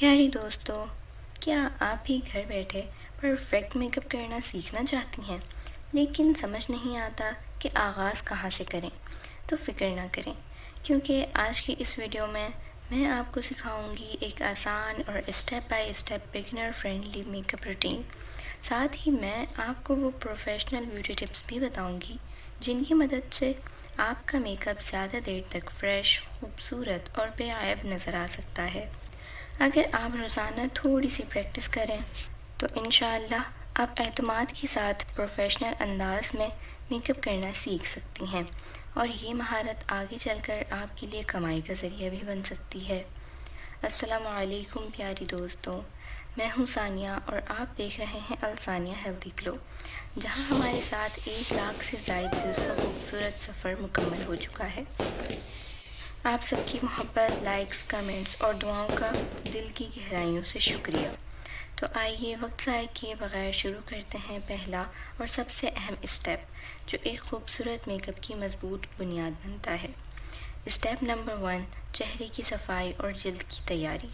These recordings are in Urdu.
پیاری دوستو، کیا آپ بھی گھر بیٹھے پرفیکٹ میک اپ کرنا سیکھنا چاہتی ہیں لیکن سمجھ نہیں آتا کہ آغاز کہاں سے کریں؟ تو فکر نہ کریں، کیونکہ آج کی اس ویڈیو میں آپ کو سکھاؤں گی ایک آسان اور step by step beginner friendly make up routine. ساتھ ہی میں آپ کو وہ پروفیشنل بیوٹی ٹپس بھی بتاؤں گی جن کی مدد سے آپ کا میک اپ زیادہ دیر تک فریش، خوبصورت اور بے عیب نظر آ سکتا ہے۔ اگر آپ روزانہ تھوڑی سی پریکٹس کریں تو انشاءاللہ آپ اعتماد کے ساتھ پروفیشنل انداز میں میک اپ کرنا سیکھ سکتی ہیں، اور یہ مہارت آگے چل کر آپ کے لیے کمائی کا ذریعہ بھی بن سکتی ہے۔ السلام علیکم پیاری دوستوں، میں ہوں ثانیہ اور آپ دیکھ رہے ہیں الثانیہ ہیلتھی گلو، جہاں ہمارے ساتھ 1 لاکھ سے زائد ویوز کا خوبصورت سفر مکمل ہو چکا ہے۔ آپ سب کی محبت، لائکس، کمنٹس اور دعاؤں کا دل کی گہرائیوں سے شکریہ۔ تو آئیے وقت ضائع کیے بغیر شروع کرتے ہیں پہلا اور سب سے اہم اسٹیپ، جو ایک خوبصورت میک اپ کی مضبوط بنیاد بنتا ہے۔ اسٹیپ نمبر 1، چہرے کی صفائی اور جلد کی تیاری۔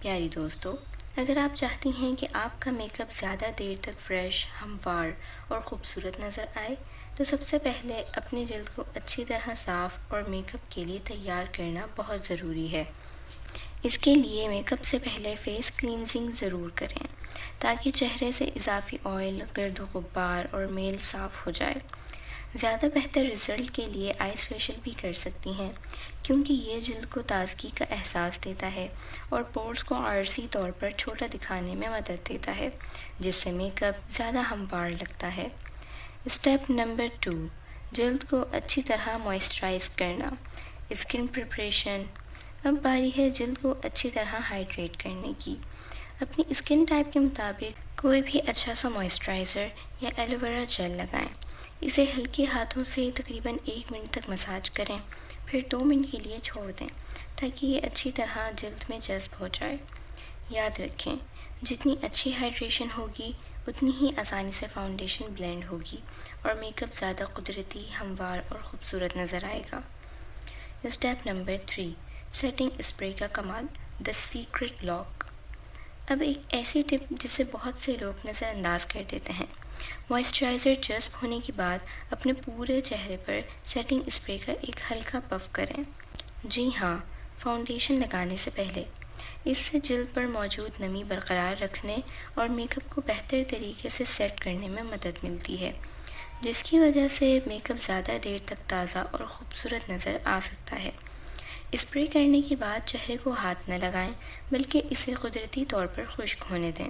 پیاری دوستو، اگر آپ چاہتی ہیں کہ آپ کا میک اپ زیادہ دیر تک فریش، ہموار اور خوبصورت نظر آئے، تو سب سے پہلے اپنی جلد کو اچھی طرح صاف اور میک اپ کے لیے تیار کرنا بہت ضروری ہے۔ اس کے لیے میک اپ سے پہلے فیس کلینزنگ ضرور کریں تاکہ چہرے سے اضافی آئل، گرد و غبار اور میل صاف ہو جائے۔ زیادہ بہتر رزلٹ کے لیے آئس فیشل بھی کر سکتی ہیں، کیونکہ یہ جلد کو تازگی کا احساس دیتا ہے اور پورز کو عارضی طور پر چھوٹا دکھانے میں مدد دیتا ہے، جس سے میک اپ زیادہ ہموار لگتا ہے۔ اسٹیپ نمبر 2، جلد کو اچھی طرح موئسچرائز کرنا۔ Skin preparation. اب باری ہے جلد کو اچھی طرح ہائیڈریٹ کرنے کی۔ اپنی اسکن ٹائپ کے مطابق کوئی بھی اچھا سا موئسچرائزر یا ایلو ویرا جیل لگائیں۔ اسے ہلکے ہاتھوں سے تقریباً 1 منٹ تک مساج کریں، پھر 2 منٹ کے لیے چھوڑ دیں تاکہ یہ اچھی طرح جلد میں جذب ہو جائے۔ یاد رکھیں، جتنی اچھی ہائیڈریشن ہوگی اتنی ہی آسانی سے فاؤنڈیشن بلینڈ ہوگی اور میک اپ زیادہ قدرتی، ہموار اور خوبصورت نظر آئے گا۔ اسٹیپ نمبر 3، سیٹنگ اسپرے کا کمال، دی سیکرٹ لاک۔ اب ایک ایسی ٹپ جسے بہت سے لوگ نظر انداز کر دیتے ہیں۔ موئسچرائزر جذب ہونے کے بعد اپنے پورے چہرے پر سیٹنگ اسپرے کا ایک ہلکا پف کریں۔ جی ہاں، فاؤنڈیشن لگانے سے پہلے۔ اس سے جلد پر موجود نمی برقرار رکھنے اور میک اپ کو بہتر طریقے سے سیٹ کرنے میں مدد ملتی ہے، جس کی وجہ سے میک اپ زیادہ دیر تک تازہ اور خوبصورت نظر آ سکتا ہے۔ اسپرے کرنے کے بعد چہرے کو ہاتھ نہ لگائیں، بلکہ اسے قدرتی طور پر خشک ہونے دیں۔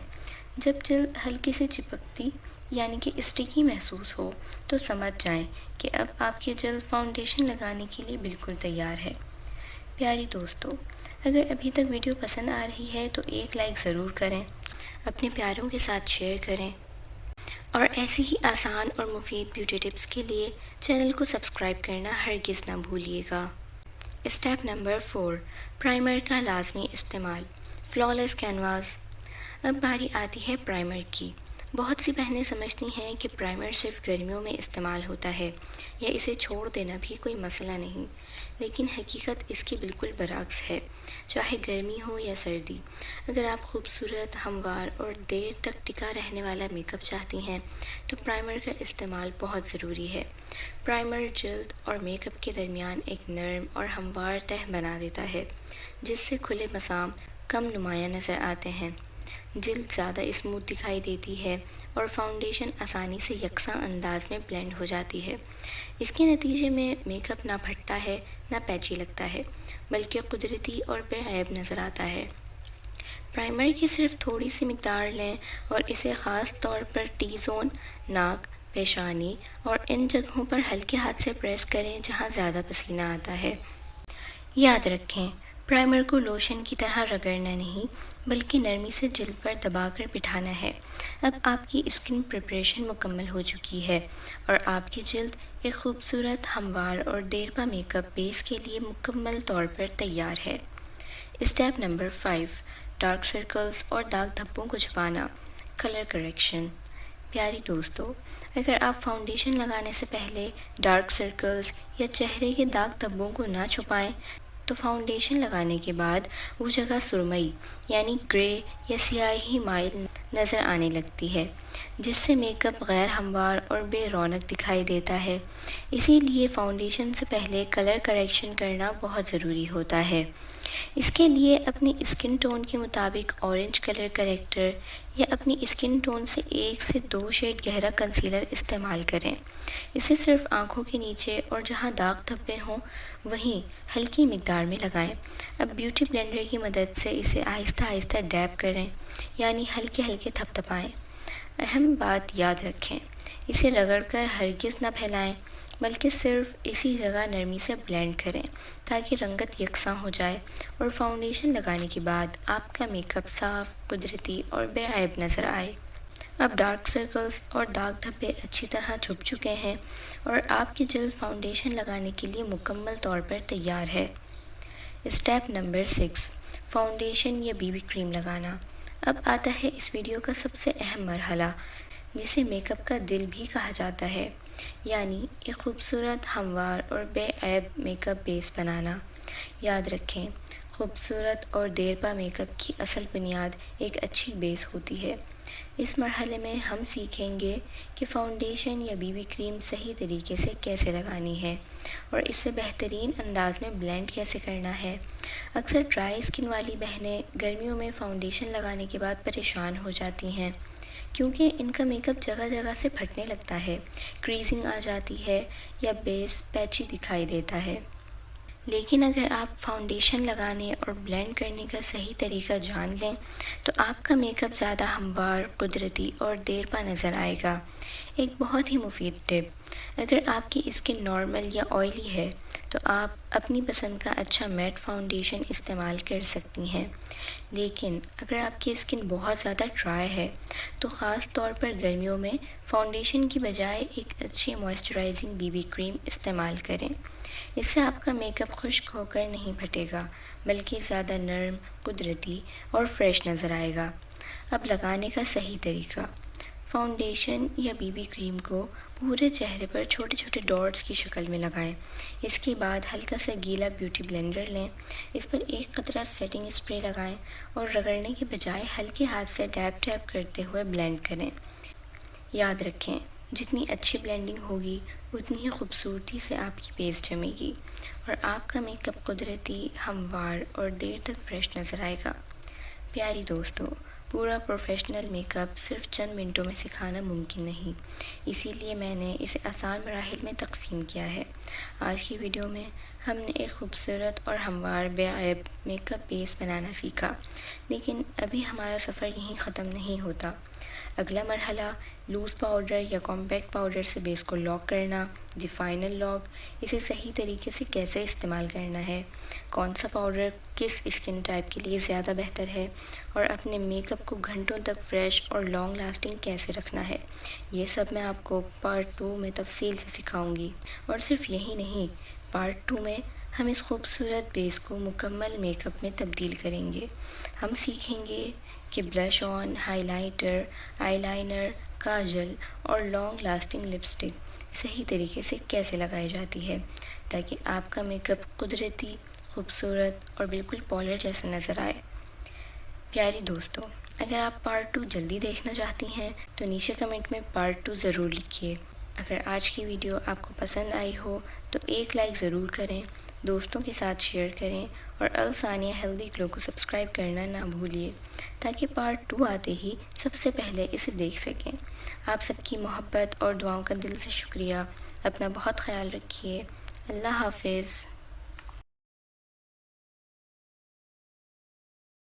جب جلد ہلکی سے چپکتی یعنی کہ اسٹکی محسوس ہو تو سمجھ جائیں کہ اب آپ کی جلد فاؤنڈیشن لگانے کے لیے بالکل تیار ہے۔ پیاری دوستو، اگر ابھی تک ویڈیو پسند آ رہی ہے تو ایک لائک ضرور کریں، اپنے پیاروں کے ساتھ شیئر کریں، اور ایسی ہی آسان اور مفید بیوٹی ٹپس کے لیے چینل کو سبسکرائب کرنا ہرگز نہ بھولیے گا۔ اسٹیپ نمبر 4، پرائمر کا لازمی استعمال، فلالیس کینواس۔ اب باری آتی ہے پرائمر کی۔ بہت سی بہنیں سمجھتی ہیں کہ پرائمر صرف گرمیوں میں استعمال ہوتا ہے یا اسے چھوڑ دینا بھی کوئی مسئلہ نہیں، لیکن حقیقت اس کی بالکل برعکس ہے۔ چاہے گرمی ہو یا سردی، اگر آپ خوبصورت، ہموار اور دیر تک ٹکا رہنے والا میک اپ چاہتی ہیں تو پرائمر کا استعمال بہت ضروری ہے۔ پرائمر جلد اور میک اپ کے درمیان ایک نرم اور ہموار تہہ بنا دیتا ہے، جس سے کھلے مسام کم نمایاں نظر آتے ہیں، جلد زیادہ اسموتھ دکھائی دیتی ہے اور فاؤنڈیشن آسانی سے یکساں انداز میں بلینڈ ہو جاتی ہے۔ اس کے نتیجے میں میک اپ نہ پھٹتا ہے، نہ پیچی لگتا ہے، بلکہ قدرتی اور بے عیب نظر آتا ہے۔ پرائمر کی صرف تھوڑی سی مقدار لیں اور اسے خاص طور پر ٹی زون، ناک، پیشانی اور ان جگہوں پر ہلکے ہاتھ سے پریس کریں جہاں زیادہ پسینہ آتا ہے۔ یاد رکھیں، پرائمر کو لوشن کی طرح رگڑنا نہیں، بلکہ نرمی سے جلد پر دبا کر بٹھانا ہے۔ اب آپ کی اسکن پریپریشن مکمل ہو چکی ہے اور آپ کی جلد ایک خوبصورت، ہموار اور دیرپا میک اپ بیس کے لیے مکمل طور پر تیار ہے۔ اسٹیپ نمبر 5، ڈارک سرکلز اور داغ دھبوں کو چھپانا، کلر کریکشن۔ پیاری دوستو، اگر آپ فاؤنڈیشن لگانے سے پہلے ڈارک سرکلز یا چہرے کے داغ دھبوں کو نہ چھپائیں تو فاؤنڈیشن لگانے کے بعد وہ جگہ سرمئی یعنی گرے یا سیاہی مائل نظر آنے لگتی ہے، جس سے میک اپ غیر ہموار اور بے رونق دکھائی دیتا ہے۔ اسی لیے فاؤنڈیشن سے پہلے کلر کریکشن کرنا بہت ضروری ہوتا ہے۔ اس کے لیے اپنی اسکن ٹون کے مطابق اورنج کلر کریکٹر یا اپنی اسکن ٹون سے 1 سے 2 شیڈ گہرا کنسیلر استعمال کریں۔ اسے صرف آنکھوں کے نیچے اور جہاں داغ دھبے ہوں وہیں ہلکی مقدار میں لگائیں۔ اب بیوٹی بلینڈر کی مدد سے اسے آہستہ آہستہ ڈیب کریں، یعنی ہلکے ہلکے تھپتھپائیں۔ اہم بات یاد رکھیں، اسے رگڑ کر ہرگز نہ پھیلائیں، بلکہ صرف اسی جگہ نرمی سے بلینڈ کریں تاکہ رنگت یکساں ہو جائے، اور فاؤنڈیشن لگانے کے بعد آپ کا میک اپ صاف، قدرتی اور بے عیب نظر آئے۔ اب ڈارک سرکلز اور داغ دھبے اچھی طرح چھپ چکے ہیں اور آپ کی جلد فاؤنڈیشن لگانے کے لیے مکمل طور پر تیار ہے۔ اسٹیپ نمبر 6، فاؤنڈیشن یا بی بی کریم لگانا۔ اب آتا ہے اس ویڈیو کا سب سے اہم مرحلہ، جسے میک اپ کا دل بھی کہا جاتا ہے، یعنی ایک خوبصورت، ہموار اور بے عیب میک اپ بیس بنانا۔ یاد رکھیں، خوبصورت اور دیرپا میک اپ کی اصل بنیاد ایک اچھی بیس ہوتی ہے۔ اس مرحلے میں ہم سیکھیں گے کہ فاؤنڈیشن یا بی بی کریم صحیح طریقے سے کیسے لگانی ہے اور اسے بہترین انداز میں بلینڈ کیسے کرنا ہے۔ اکثر ڈرائی اسکن والی بہنیں گرمیوں میں فاؤنڈیشن لگانے کے بعد پریشان ہو جاتی ہیں، کیونکہ ان کا میک اپ جگہ جگہ سے پھٹنے لگتا ہے، کریزنگ آ جاتی ہے یا بیس پیچی دکھائی دیتا ہے۔ لیکن اگر آپ فاؤنڈیشن لگانے اور بلینڈ کرنے کا صحیح طریقہ جان لیں تو آپ کا میک اپ زیادہ ہموار، قدرتی اور دیرپا نظر آئے گا۔ ایک بہت ہی مفید ٹپ، اگر آپ کی اسکن نارمل یا آئلی ہے تو آپ اپنی پسند کا اچھا میٹ فاؤنڈیشن استعمال کر سکتی ہیں، لیکن اگر آپ کی اسکن بہت زیادہ ڈرائی ہے تو خاص طور پر گرمیوں میں فاؤنڈیشن کی بجائے ایک اچھی موئسچرائزنگ بی بی کریم استعمال کریں۔ اس سے آپ کا میک اپ خشک ہو کر نہیں پھٹے گا، بلکہ زیادہ نرم، قدرتی اور فریش نظر آئے گا۔ اب لگانے کا صحیح طریقہ، فاؤنڈیشن یا بی بی کریم کو پورے چہرے پر چھوٹے چھوٹے ڈاٹس کی شکل میں لگائیں۔ اس کے بعد ہلکا سا گیلا بیوٹی بلینڈر لیں، اس پر ایک قطرہ سیٹنگ اسپرے لگائیں اور رگڑنے کے بجائے ہلکے ہاتھ سے ڈیب ڈیب کرتے ہوئے بلینڈ کریں۔ یاد رکھیں، جتنی اچھی بلینڈنگ ہوگی اتنی ہی خوبصورتی سے آپ کی بیس جمے گی اور آپ کا میک اپ قدرتی، ہموار اور دیر تک فریش نظر آئے گا۔ پیاری دوستو، پورا پروفیشنل میک اپ صرف چند منٹوں میں سکھانا ممکن نہیں، اسی لیے میں نے اسے آسان مراحل میں تقسیم کیا ہے۔ آج کی ویڈیو میں ہم نے ایک خوبصورت اور ہموار بے عیب میک اپ بیس بنانا سیکھا، لیکن ابھی ہمارا سفر یہیں ختم نہیں ہوتا۔ اگلا مرحلہ لوز پاؤڈر یا کمپیکٹ پاؤڈر سے بیس کو لاک کرنا، دی فائنل لاک، اسے صحیح طریقے سے کیسے استعمال کرنا ہے، کون سا پاؤڈر کس اسکن ٹائپ کے لیے زیادہ بہتر ہے، اور اپنے میک اپ کو گھنٹوں تک فریش اور لانگ لاسٹنگ کیسے رکھنا ہے، یہ سب میں آپ کو پارٹ 2 میں تفصیل سے سکھاؤں گی۔ اور صرف یہی نہیں، پارٹ 2 میں ہم اس خوبصورت بیس کو مکمل میک اپ میں تبدیل کریں گے۔ ہم سیکھیں گے کہ بلش آن، ہائی لائٹر، آئی لائنر، کاجل اور لانگ لاسٹنگ لپسٹک صحیح طریقے سے کیسے لگائی جاتی ہے تاکہ آپ کا میک اپ قدرتی، خوبصورت اور بالکل پالر جیسا نظر آئے۔ پیاری دوستو، اگر آپ پارٹ 2 جلدی دیکھنا چاہتی ہیں تو نیچے کمنٹ میں پارٹ 2 ضرور لکھیے۔ اگر آج کی ویڈیو آپ کو پسند آئی ہو تو ایک لائک ضرور کریں، دوستوں کے ساتھ شیئر کریں اور الثانیہ ہیلدی گلو کو سبسکرائب کرنا نہ بھولیے تاکہ پارٹ 2 آتے ہی سب سے پہلے اسے دیکھ سکیں۔ آپ سب کی محبت اور دعاؤں کا دل سے شکریہ۔ اپنا بہت خیال رکھیے۔ اللہ حافظ۔